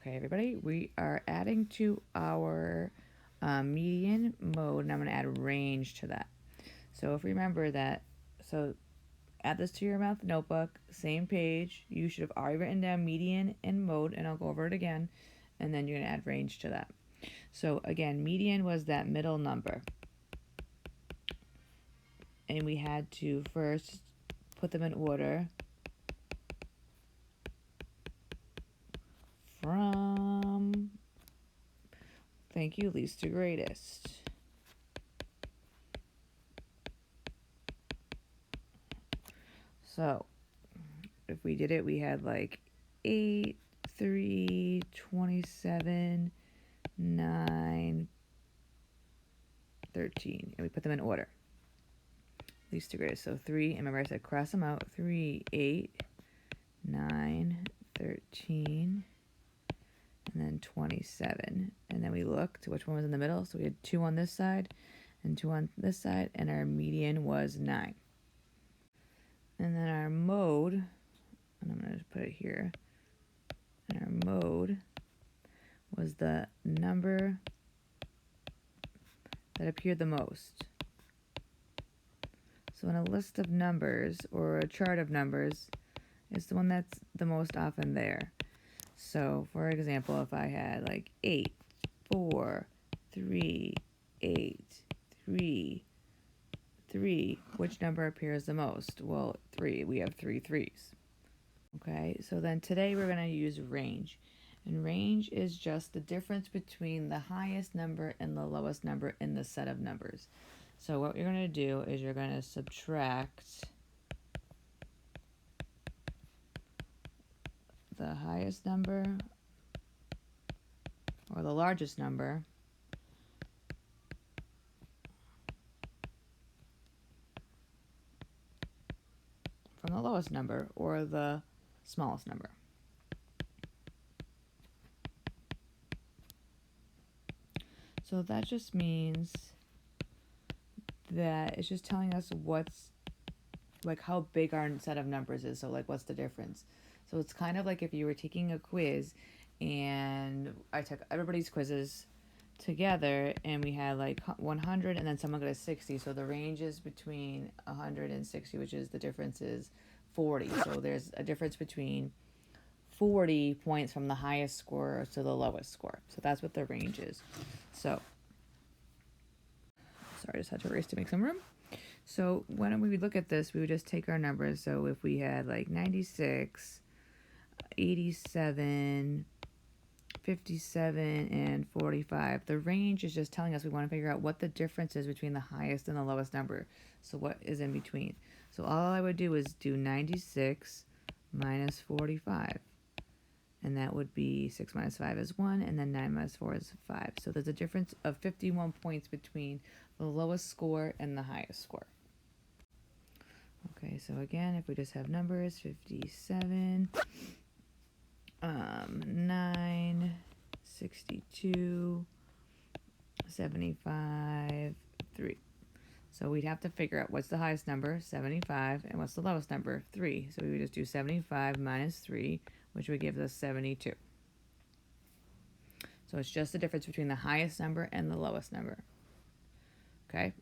Okay, everybody, we are adding to our median mode, and I'm going to add range to that. So if you remember that, so add this to your math notebook, same page. You should have already written down median and mode, and I'll go over it again, and then you're going to add range to that. So again, median was that middle number, and we had to first put them in order from, thank you, least to greatest. So if we did it, we had like 8, 3, 27, 9, 13, and we put them in order, least to greatest. So 3, and remember I said cross them out, 3, 8, 9, 13, and then 27. And then we looked which one was in the middle. So we had 2 on this side and 2 on this side, and our median was 9. And then our mode, and I'm going to just put it here, and our mode was the number that appeared the most. So in a list of numbers or a chart of numbers, it's the one that's the most often there. So for example, if I had like 8, 4, 3, 8, 3, 3, which number appears the most? Well, 3. We have 3 threes. Okay, so then today we're going to use range. And range is just the difference between the highest number and the lowest number in the set of numbers. So what you're going to do is you're going to subtract the highest number or the largest number from the lowest number or the smallest number. So that just means that it's just telling us what's, like, how big our set of numbers is. So like, what's the difference? So it's kind of like if you were taking a quiz and I took everybody's quizzes together and we had like 100 and then someone got a 60. So the range is between 100 and 60, which is the difference is 40. So there's a difference between 40 points from the highest score to the lowest score. So that's what the range is. So, sorry, I just had to erase to make some room. So when we would look at this, we would just take our numbers. So if we had like 96, 87, 57, and 45, the range is just telling us we want to figure out what the difference is between the highest and the lowest number. So what is in between? So all I would do is do 96 minus 45. And that would be 6 minus 5 is 1, and then 9 minus 4 is 5. So there's a difference of 51 points between the lowest score and the highest score. Okay, so again, if we just have numbers, 57, 9, 62, 75, 3. So we'd have to figure out what's the highest number, 75, and what's the lowest number, 3. So we would just do 75 minus 3, which would give us 72. So it's just the difference between the highest number and the lowest number. Okay,